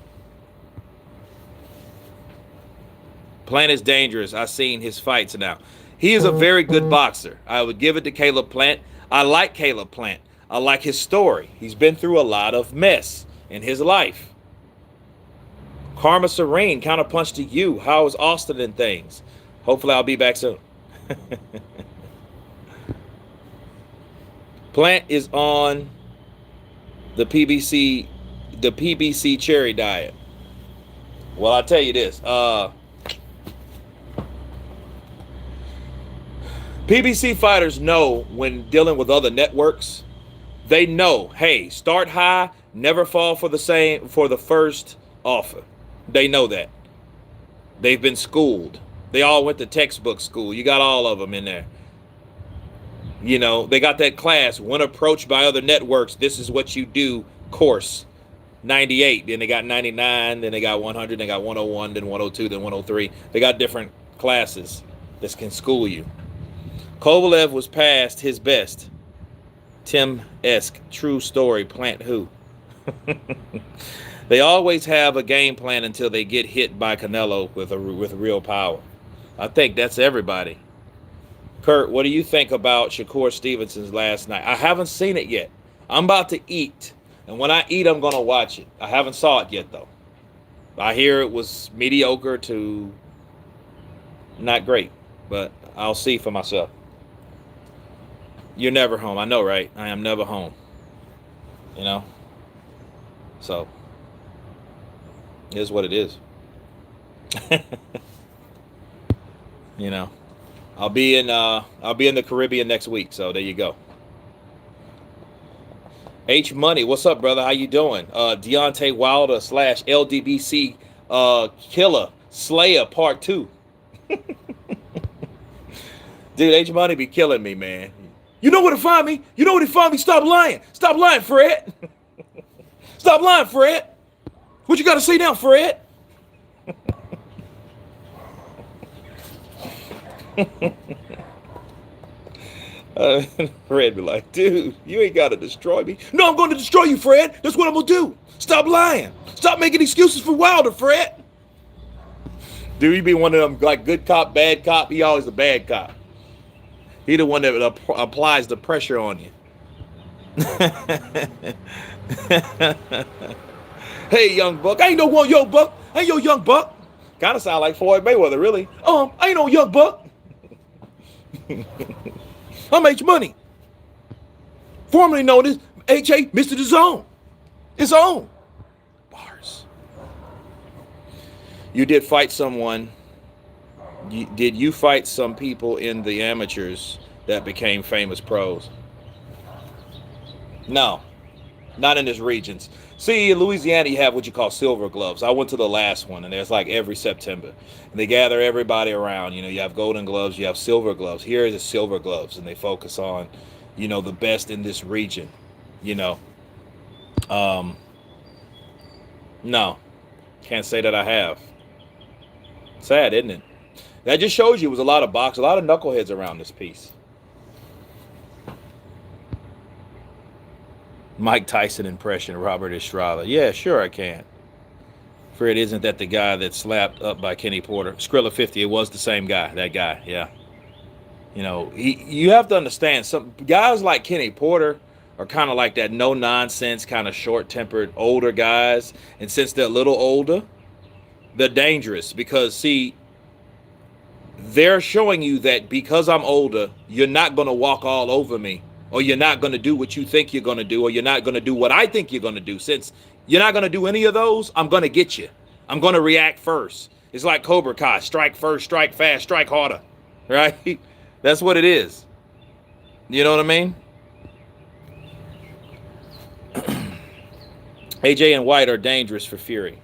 Plant is dangerous. I've seen his fights now. He is a very good boxer. I would give it to Caleb Plant. I like Caleb Plant. I like his story. He's been through a lot of mess in his life. Karma Serene, counterpunch to you. How is Austin and things? Hopefully I'll be back soon. Plant is on the PBC cherry diet. Well, I'll tell you this. PBC fighters know when dealing with other networks, they know, hey, start high, never fall for the first offer. They know that. They've been schooled. They all went to textbook school. You got all of them in there. You know, they got that class, when approached by other networks, this is what you do course. 98, then they got 99, then they got 100, they got 101, then 102, then 103. They got different classes that can school you. Kovalev was past his best. Tim-esque, true story, plant who? They always have a game plan until they get hit by Canelo with real power. I think that's everybody. Kurt, what do you think about Shakur Stevenson's last night? I haven't seen it yet. I'm about to eat. And when I eat, I'm going to watch it. I haven't saw it yet, though. I hear it was mediocre to not great. But I'll see for myself. You're never home. I know, right? I am never home. You know? So, here's what it is. You know? I'll be in the Caribbean next week, so there you go. H Money, what's up, brother? How you doing? Deontay Wilder / LDBC Killer Slayer Part 2. Dude, H Money be killing me, man. You know where to find me. You know where to find me. Stop lying. Stop lying, Fred. Stop lying, Fred. What you got to say now, Fred? Fred be like, dude, you ain't got to destroy me. No, I'm going to destroy you, Fred. That's what I'm going to do. Stop lying. Stop making excuses for Wilder, Fred. Dude, he be one of them, like, good cop, bad cop. He always a bad cop. He the one that applies the pressure on you. Hey, young buck. I ain't no young buck. I ain't your young buck. Kind of sound like Floyd Mayweather, really. I ain't no young buck. I'm H Money. Formerly known as H.A. Mr. The Zone. It's on. Bars. You did fight someone. Did you fight some people in the amateurs that became famous pros? No. Not in this regions. See, in Louisiana, you have what you call silver gloves. I went to the last one, and there's like every September. And they gather everybody around. You know, you have golden gloves, you have silver gloves. Here is the silver gloves, and they focus on, you know, the best in this region. You know. No. Can't say that I have. Sad, isn't it? That just shows you it was a lot of box, a lot of knuckleheads around this piece. Mike Tyson impression, Robert Estrada. Yeah, sure I can. Fred, isn't that the guy that slapped up by Kenny Porter? Skrilla 50, it was the same guy, that guy, yeah. You know, you have to understand, some guys like Kenny Porter are kind of like that no-nonsense, kind of short-tempered, older guys. And since they're a little older, they're dangerous because, see, they're showing you that because I'm older, you're not going to walk all over me. Or you're not going to do what you think you're going to do, or you're not going to do what I think you're going to do. Since you're not going to do any of those, I'm going to get you. I'm going to react first. It's like Cobra Kai. Strike first, strike fast, strike harder. Right? That's what it is. You know what I mean? AJ and White are dangerous for Fury.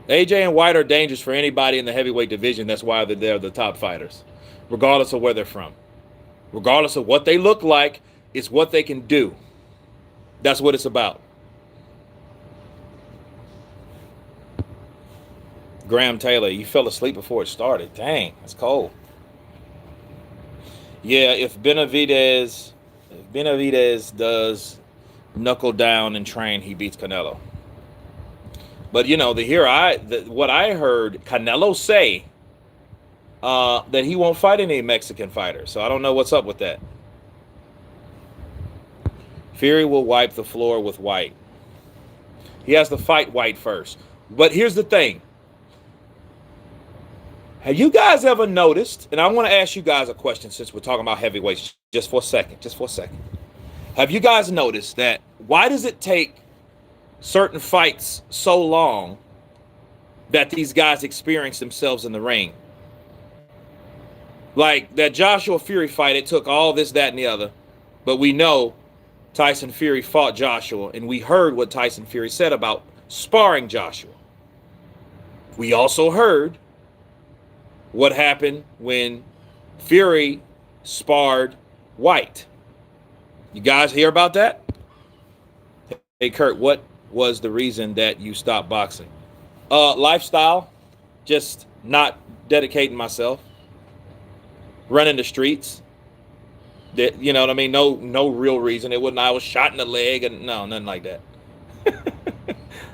AJ and White are dangerous for anybody in the heavyweight division. That's why they're the top fighters, regardless of where they're from. Regardless of what they look like, it's what they can do. That's what it's about. Graham Taylor, you fell asleep before it started. Dang, that's cold. Yeah, if Benavidez does knuckle down and train, he beats Canelo. But you know, what I heard Canelo say, that he won't fight any Mexican fighters. So I don't know what's up with that. Fury will wipe the floor with White. He has to fight White first. But here's the thing. Have you guys ever noticed, and I want to ask you guys a question since we're talking about heavyweights just for a second. Have you guys noticed that why does it take certain fights so long that these guys experience themselves in the ring? Like that Joshua Fury fight, it took all this, that, and the other. But we know Tyson Fury fought Joshua, and we heard what Tyson Fury said about sparring Joshua. We also heard what happened when Fury sparred White. You guys hear about that? Hey, Kurt, what was the reason that you stopped boxing? Lifestyle, just not dedicating myself, running the streets. That, you know what I mean? No real reason. It wasn't I was shot in the leg and no, nothing like that.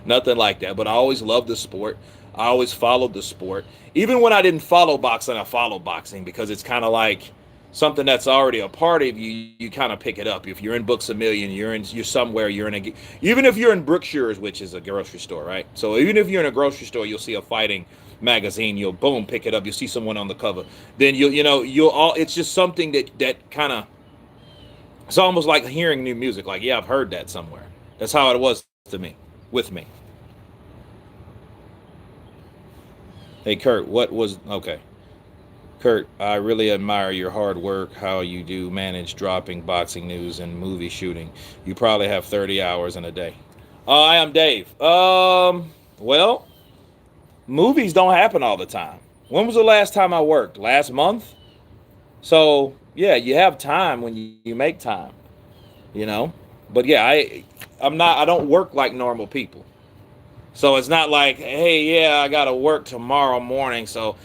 Nothing like that. But I always loved the sport. I always followed the sport. Even when I didn't follow boxing, I followed boxing because it's kind of like something that's already a part of you. You kind of pick it up. If you're in Books A Million, you're somewhere. Even if you're in Brookshire's, which is a grocery store, right? So even if you're in a grocery store, you'll see a fighting magazine. You'll boom pick it up. You'll see someone on the cover. Then you'll all. It's just something that kind of. It's almost like hearing new music. Like, yeah, I've heard that somewhere. That's how it was to me, with me. Hey, Kurt, okay. Kurt, I really admire your hard work, how you do manage dropping boxing news and movie shooting. You probably have 30 hours in a day. I am Dave. Well, movies don't happen all the time. When was the last time I worked? Last month? So, yeah, you have time when you make time, you know? But yeah, I don't work like normal people. So it's not like, hey, yeah, I got to work tomorrow morning, so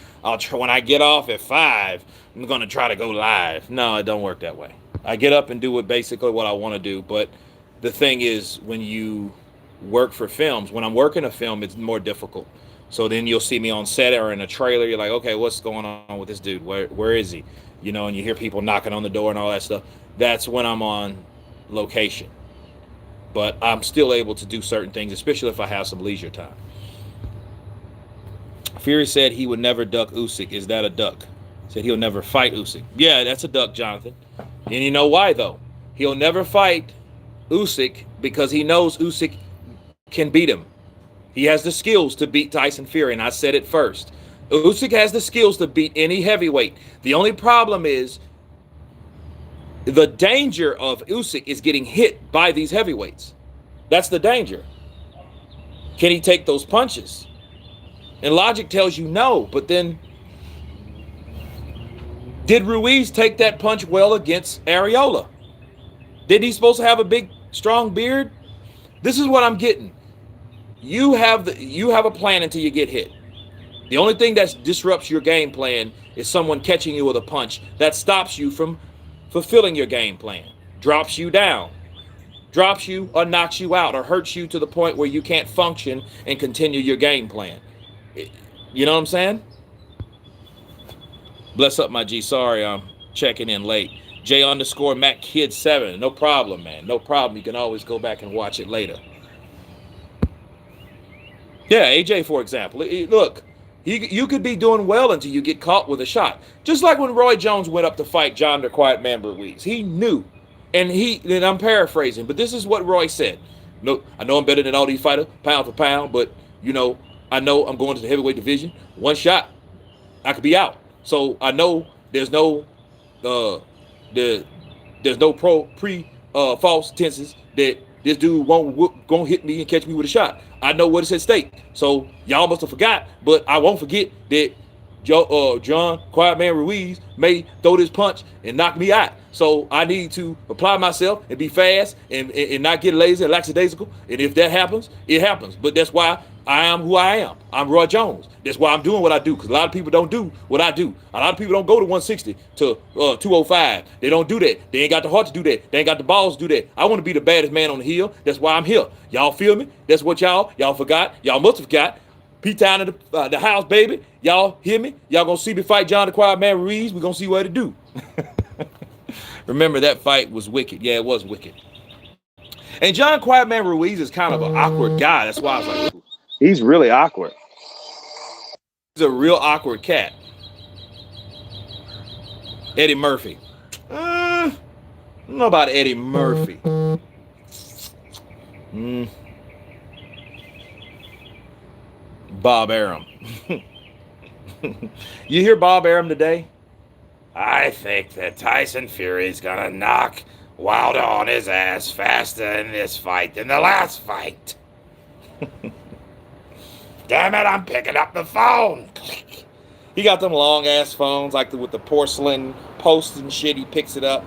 when I get off at 5, I'm going to try to go live. No, it don't work that way. I get up and do basically what I want to do, but the thing is, when you work for films, when I'm working a film, it's more difficult. So then you'll see me on set or in a trailer. You're like, okay, what's going on with this dude? Where is he? You know, and you hear people knocking on the door and all that stuff. That's when I'm on location. But I'm still able to do certain things, especially if I have some leisure time. Fury said he would never duck Usyk. Is that a duck? Said he'll never fight Usyk. Yeah, that's a duck, Jonathan. And you know why, though? He'll never fight Usyk because he knows Usyk can beat him. He has the skills to beat Tyson Fury, and I said it first. Usyk has the skills to beat any heavyweight. The only problem is the danger of Usyk is getting hit by these heavyweights. That's the danger. Can he take those punches? And logic tells you no, but then did Ruiz take that punch well against Areola? Did he supposed to have a big, strong beard? This is what I'm getting. You have a plan until you get hit. The only thing that disrupts your game plan is someone catching you with a punch that stops you from fulfilling your game plan, drops you down, drops you or knocks you out or hurts you to the point where you can't function and continue your game plan. You know what I'm saying? Bless up, my G. Sorry, I'm checking in late. J_Mac Kid 7. No problem, man. No problem. You can always go back and watch it later. Yeah, AJ, for example. Look, you could be doing well until you get caught with a shot. Just like when Roy Jones went up to fight John the Quiet Man Ruiz. He knew. And I'm paraphrasing, but this is what Roy said. No, I know I'm better than all these fighters, pound for pound, but, I know I'm going to the heavyweight division. One shot, I could be out. So I know there's no false tenses that this dude won't hit me and catch me with a shot. I know what is at stake. So y'all must have forgot, but I won't forget that John Quiet Man Ruiz may throw this punch and knock me out. So I need to apply myself and be fast and not get lazy and lackadaisical. And if that happens, it happens. But that's why I am who I am. I'm Roy Jones. That's why I'm doing what I do, because a lot of people don't do what I do. A lot of people don't go to 160 to 205. They don't do that. They ain't got the heart to do that. They ain't got the balls to do that. I want to be the baddest man on the hill. That's why I'm here. Y'all feel me? That's what y'all forgot. Y'all must have forgot. P-Town in the house, baby. Y'all hear me? Y'all gonna see me fight John the Quiet Man Ruiz. We're gonna see what to do. Remember, that fight was wicked. Yeah, it was wicked. And John Quiet Man Ruiz is kind of an awkward guy. That's why I was like, ooh, he's really awkward. He's a real awkward cat. Eddie Murphy. I don't know about Eddie Murphy. Bob Arum. You hear Bob Arum today? I think that Tyson Fury's gonna knock Wilder on his ass faster in this fight than the last fight. Damn it, I'm picking up the phone. He got them long ass phones, like with the porcelain posts and shit. He picks it up.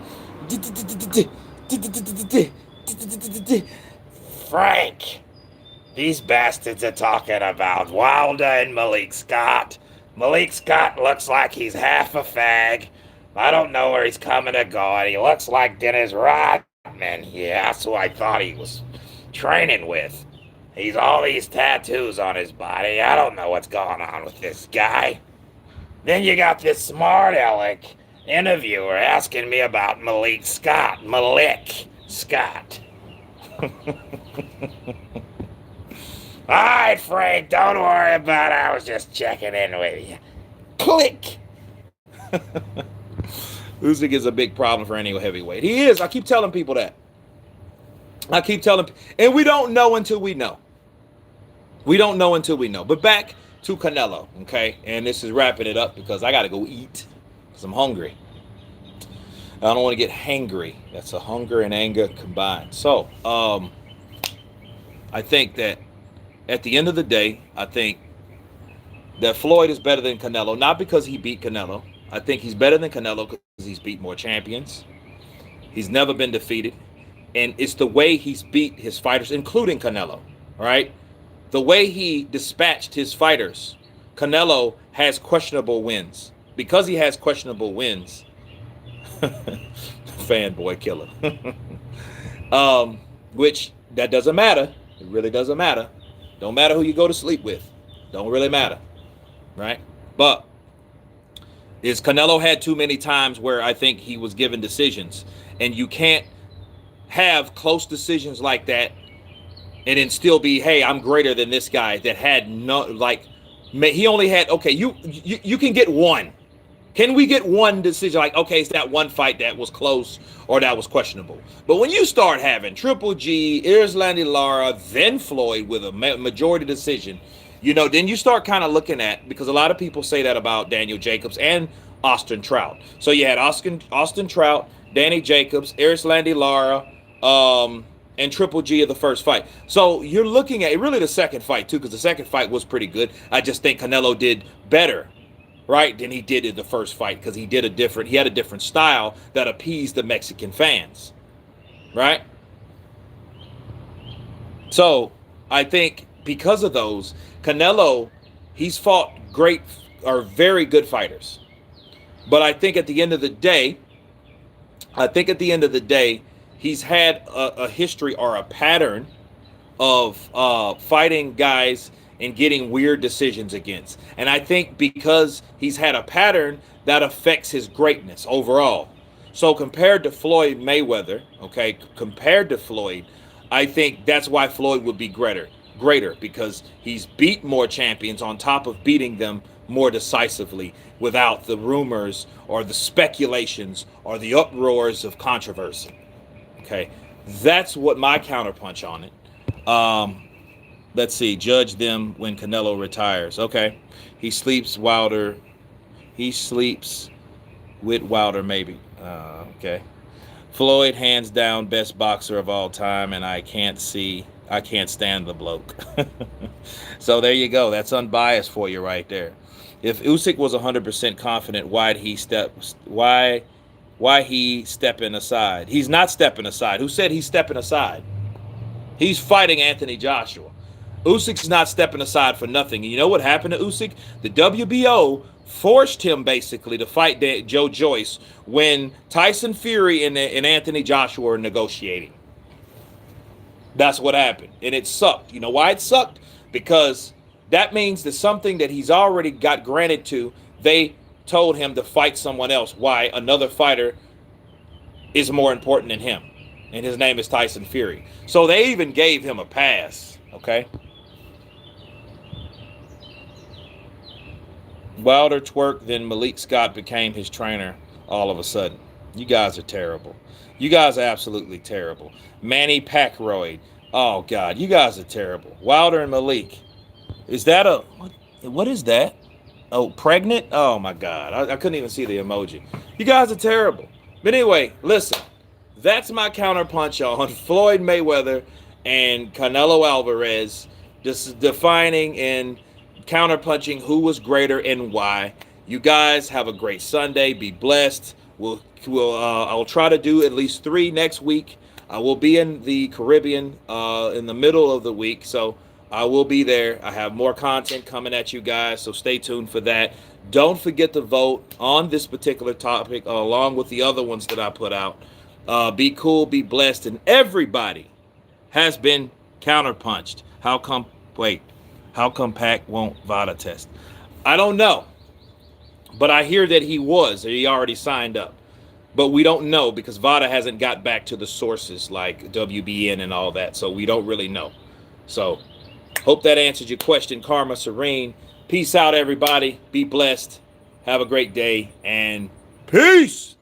Frank, these bastards are talking about Wilder and Malik Scott. Malik Scott looks like he's half a fag. I don't know where he's coming or going. He looks like Dennis Rodman. Yeah, that's who I thought he was training with. He's all these tattoos on his body. I don't know what's going on with this guy. Then you got this smart aleck interviewer asking me about Malik Scott. Malik Scott. Alright, Frank, don't worry about it. I was just checking in with you. Click. Usyk is a big problem for any heavyweight. He is. I keep telling people that. And we don't know until we know. We don't know until we know. But back to Canelo, okay? And this is wrapping it up because I got to go eat because I'm hungry. I don't want to get hangry. That's a hunger and anger combined. So, I think that at the end of the day, I think that Floyd is better than Canelo. Not because he beat Canelo. I think he's better than Canelo because he's beat more champions. He's never been defeated. And it's the way he's beat his fighters, including Canelo, right? The way he dispatched his fighters. Canelo has questionable wins. Because he has questionable wins, fanboy killer. Which, that doesn't matter. It really doesn't matter. Don't matter who you go to sleep with. Don't really matter, right? But is Canelo had too many times where I think he was given decisions. And you can't have close decisions like that and then still be, hey, I'm greater than this guy that had no, like, he only had, okay, you can get one. Can we get one decision? Like, okay, it's that one fight that was close or that was questionable. But when you start having Triple G, Islandi Lara, then Floyd with a majority decision, you know, then you start kind of looking at, because a lot of people say that about Daniel Jacobs and Austin Trout. So you had Austin Trout, Danny Jacobs, Islandi Lara, and Triple G of the first fight. So you're looking at really the second fight too, because the second fight was pretty good. I just think Canelo did better, right, than he did in the first fight, because he had a different style that appeased the Mexican fans, right? So I think because of those, Canelo, he's fought great or very good fighters. But I think at the end of the day, he's had a history or a pattern of fighting guys and getting weird decisions against. And I think because he's had a pattern, that affects his greatness overall. So compared to Floyd Mayweather, okay, I think that's why Floyd would be greater because he's beat more champions on top of beating them more decisively without the rumors or the speculations or the uproars of controversy. Okay, that's what my counterpunch on it. Let's see, judge them when Canelo retires. Okay, he sleeps with Wilder maybe. Okay, Floyd hands down best boxer of all time, and I can't stand the bloke. So there you go. That's unbiased for you right there. If Usyk was 100% confident, why he stepping aside? He's not stepping aside. Who said he's stepping aside? He's fighting Anthony Joshua. Usyk's not stepping aside for nothing. And you know what happened to Usyk? The WBO forced him basically to fight Joe Joyce when Tyson Fury and Anthony Joshua were negotiating. That's what happened. And it sucked. You know why it sucked? Because that means that something that he's already got granted to, they told him to fight someone else. Why? Another fighter is more important than him. And his name is Tyson Fury. So they even gave him a pass. Okay? Wilder twerked, then Malik Scott became his trainer all of a sudden. You guys are terrible. You guys are absolutely terrible. Manny Pacquiao. Oh, God. You guys are terrible. Wilder and Malik. Is that what is that? Oh, pregnant? Oh, my God. I couldn't even see the emoji. You guys are terrible. But anyway, listen. That's my counterpunch on Floyd Mayweather and Canelo Alvarez, just defining and counterpunching who was greater and why. You guys have a great Sunday. Be blessed. I'll try to do at least 3 next week. I will be in the Caribbean in the middle of the week, so I will be there. I have more content coming at you guys, so stay tuned for that. Don't forget to vote on this particular topic along with the other ones that I put out. Be cool, be blessed, and everybody has been counterpunched. How come Pac won't VADA test? I don't know, but I hear that he already signed up. But we don't know because VADA hasn't got back to the sources like WBN and all that, so we don't really know. So hope that answered your question, Karma Serene. Peace out, everybody. Be blessed. Have a great day, and peace.